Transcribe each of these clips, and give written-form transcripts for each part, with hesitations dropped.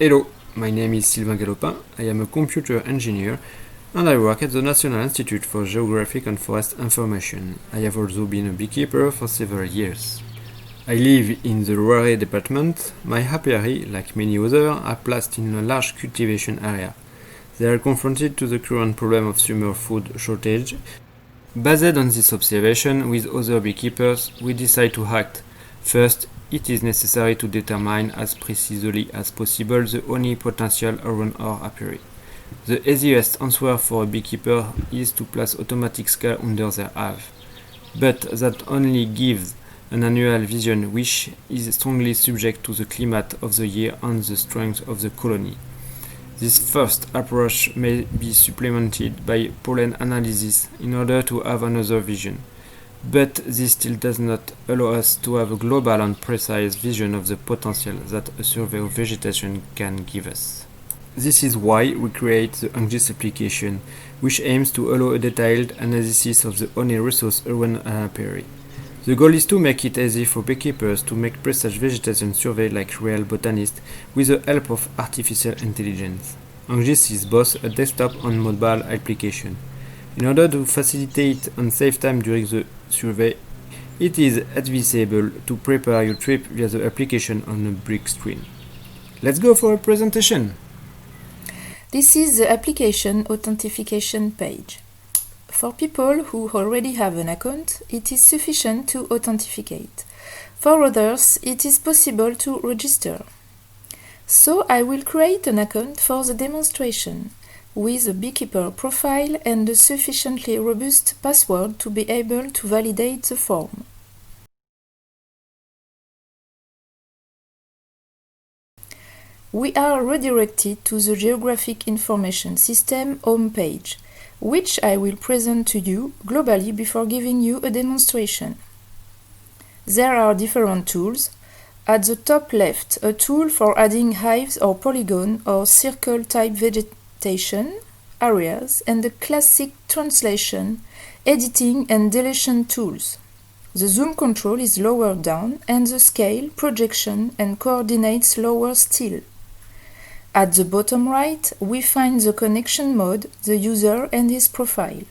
Hello, my name is Sylvain Galopin. I am a computer engineer and I work at the National Institute for Geographic and Forest Information. I have also been a beekeeper for several years. I live in the Loiret department. My apiary, like many others, are placed in a large cultivation area. They are confronted to the current problem of summer food shortage. Based on this observation with other beekeepers, we decide to act. First, it is necessary to determine as precisely as possible the honey potential around our apiary. The easiest answer for a beekeeper is to place automatic scale under their hive, but that only gives an annual vision which is strongly subject to the climate of the year and the strength of the colony. This first approach may be supplemented by pollen analysis in order to have another vision, but this still does not allow us to have a global and precise vision of the potential that a survey of vegetation can give us. This is why we create the ArcGIS application, which aims to allow a detailed analysis of the honey resource around an apiary. The goal is to make it easy for beekeepers to make precise vegetation survey like real botanists with the help of artificial intelligence. ArcGIS is both a desktop and mobile application. In order to facilitate and save time during the survey, it is advisable to prepare your trip via the application on a big screen. Let's go for a presentation! This is the application authentication page. For people who already have an account, it is sufficient to authenticate. For others, it is possible to register. So I will create an account for the demonstration with a beekeeper profile and a sufficiently robust password to be able to validate the form. We are redirected to the Geographic Information System homepage, which I will present to you globally before giving you a demonstration. There are different tools. At the top left, a tool for adding hives or polygon or circle type vegetation areas and the classic translation, editing and deletion tools. The zoom control is lower down and the scale, projection and coordinates lower still. At the bottom right, we find the connection mode, the user and his profile.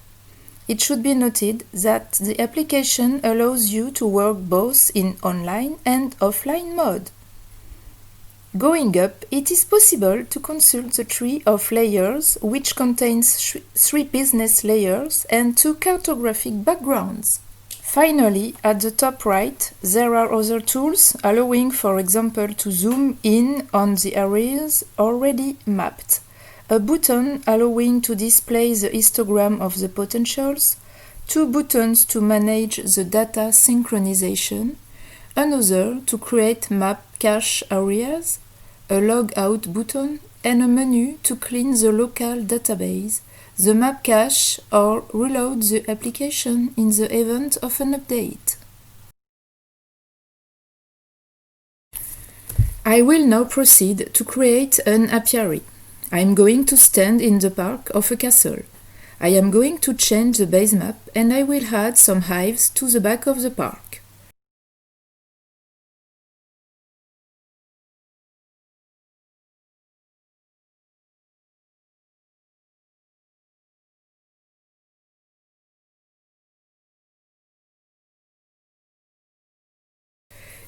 It should be noted that the application allows you to work both in online and offline mode. Going up, it is possible to consult the tree of layers, which contains 3 business layers and 2 cartographic backgrounds. Finally, at the top right, there are other tools allowing, for example, to zoom in on the areas already mapped. A button allowing to display the histogram of the potentials, 2 buttons to manage the data synchronization, another to create map cache areas, a log out button, and a menu to clean the local database, the map cache, or reload the application in the event of an update. I will now proceed to create an apiary. I am going to stand in the park of a castle. I am going to change the base map and I will add some hives to the back of the park.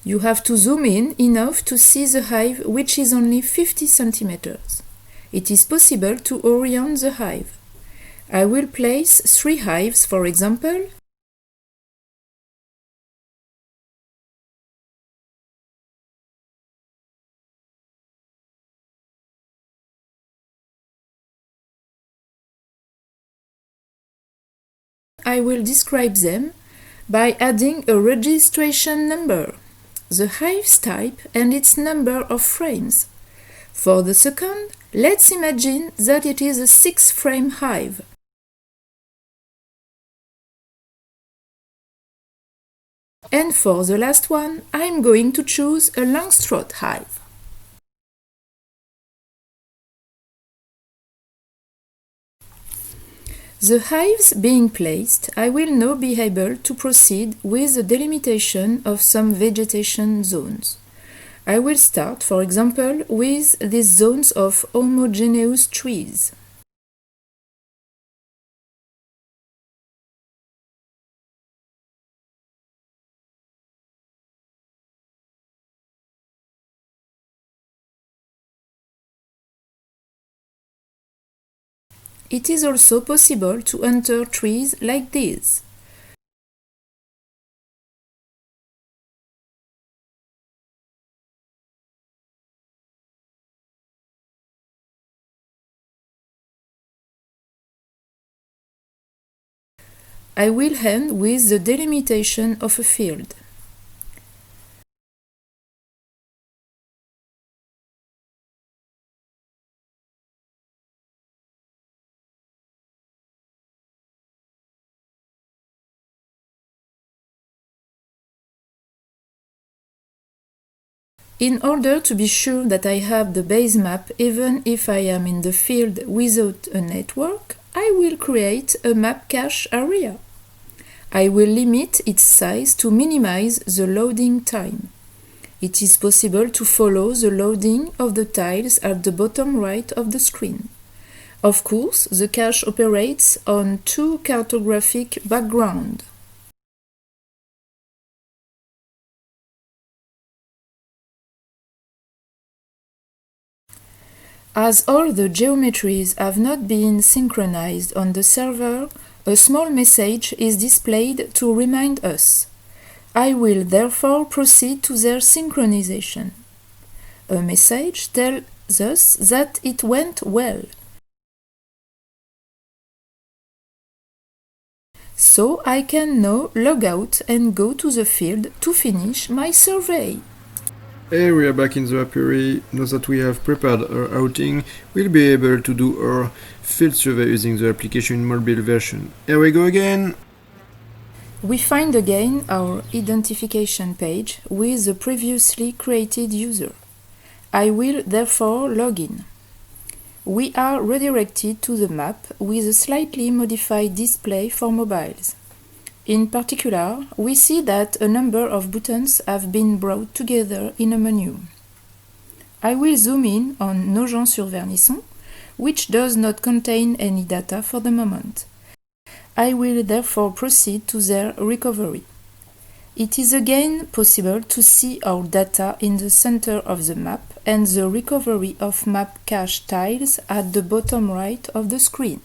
You have to zoom in enough to see the hive, which is only 50 centimeters. It is possible to orient the hive. I will place 3 hives, for example. I will describe them by adding a registration number, the hive's type and its number of frames. For the second, let's imagine that it is a 6-frame hive. And for the last one, I'm going to choose a Langstroth hive. The hives being placed, I will now be able to proceed with the delimitation of some vegetation zones. I will start, for example, with these zones of homogeneous trees. It is also possible to enter trees like these. I will end with the delimitation of a field. In order to be sure that I have the base map even if I am in the field without a network, I will create a map cache area. I will limit its size to minimize the loading time. It is possible to follow the loading of the tiles at the bottom right of the screen. Of course, the cache operates on two cartographic backgrounds. As all the geometries have not been synchronized on the server, a small message is displayed to remind us. I will therefore proceed to their synchronization. A message tells us that it went well. So I can now log out and go to the field to finish my survey. Hey, we are back in the apiary. Now that we have prepared our outing, we'll be able to do our field survey using the application in mobile version. Here we go again! We find again our identification page with the previously created user. I will therefore log in. We are redirected to the map with a slightly modified display for mobiles. In particular, we see that a number of buttons have been brought together in a menu. I will zoom in on Nogent-sur-Vernisson, which does not contain any data for the moment. I will therefore proceed to their recovery. It is again possible to see our data in the center of the map and the recovery of map cache tiles at the bottom right of the screen.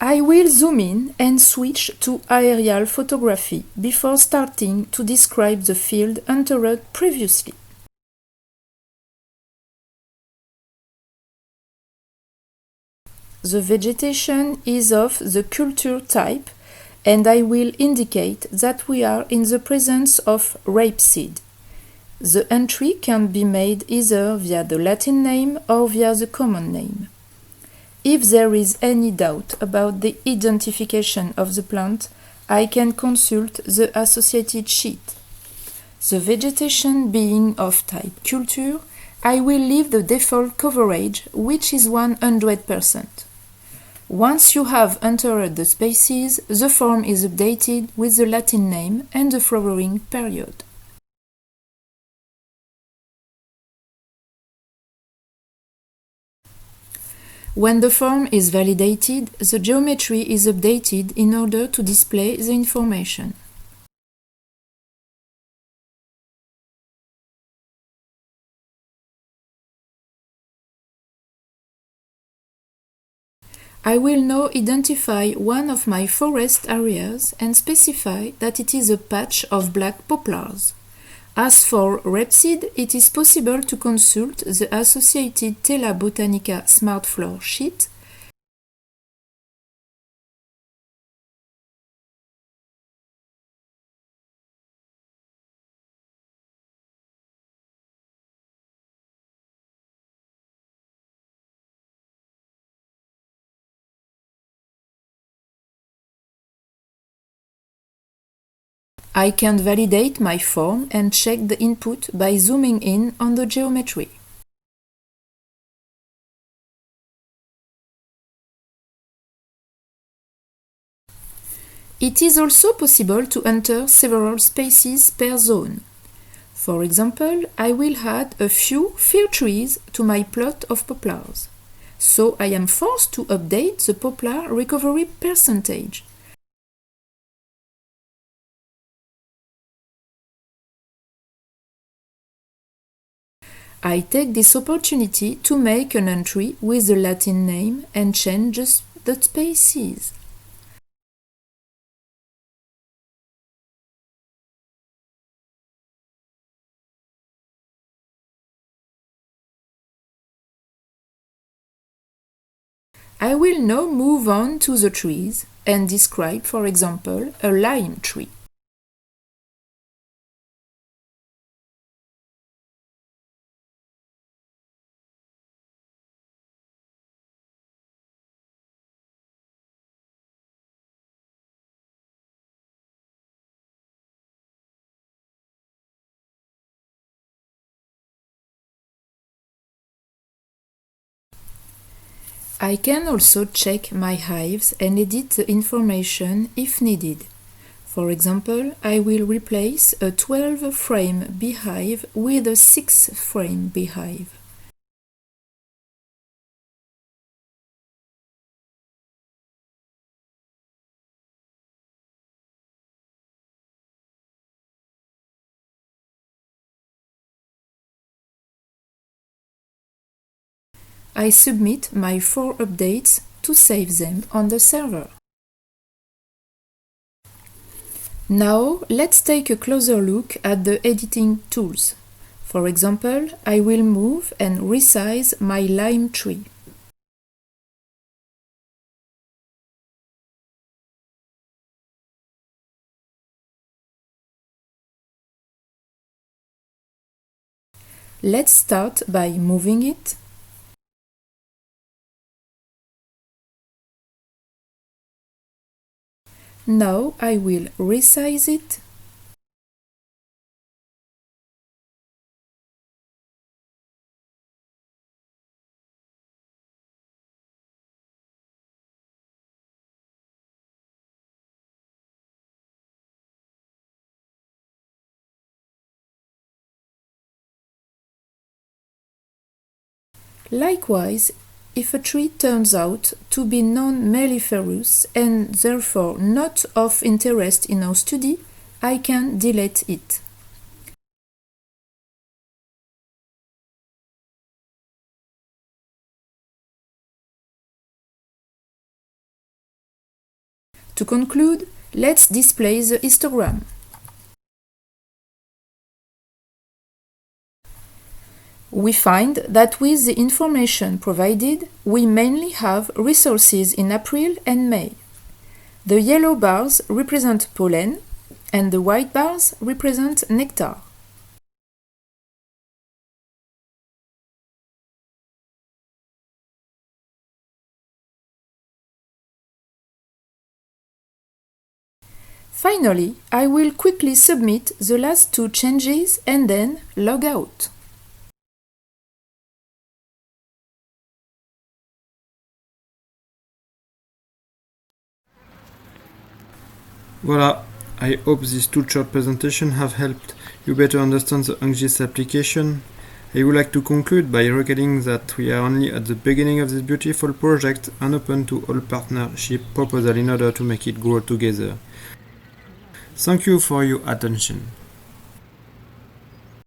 I will zoom in and switch to aerial photography before starting to describe the field entered previously. The vegetation is of the culture type, and I will indicate that we are in the presence of rapeseed. The entry can be made either via the Latin name or via the common name. If there is any doubt about the identification of the plant, I can consult the associated sheet. The vegetation being of type culture, I will leave the default coverage, which is 100%. Once you have entered the spaces, the form is updated with the Latin name and the flowering period. When the form is validated, the geometry is updated in order to display the information. I will now identify one of my forest areas and specify that it is a patch of black poplars. As for rapeseed, it is possible to consult the associated Tela Botanica SmartFloor sheet. I can validate my form and check the input by zooming in on the geometry. It is also possible to enter several spaces per zone. For example, I will add a few fir trees to my plot of poplars. So I am forced to update the poplar recovery percentage. I take this opportunity to make an entry with the Latin name and change the spaces. I will now move on to the trees and describe, for example, a lime tree. I can also check my hives and edit the information if needed. For example, I will replace a 12-frame beehive with a 6-frame beehive. I submit my 4 updates to save them on the server. Now, let's take a closer look at the editing tools. For example, I will move and resize my lime tree. Let's start by moving it. Now I will resize it. Likewise, if a tree turns out to be non-melliferous and therefore not of interest in our study, I can delete it. To conclude, let's display the histogram. We find that with the information provided, we mainly have resources in April and May. The yellow bars represent pollen, and the white bars represent nectar. Finally, I will quickly submit the last 2 changes and then log out. Voila! I hope these 2 short presentations have helped you better understand the ArcGIS application. I would like to conclude by recalling that we are only at the beginning of this beautiful project and open to all partnership proposals in order to make it grow together. Thank you for your attention.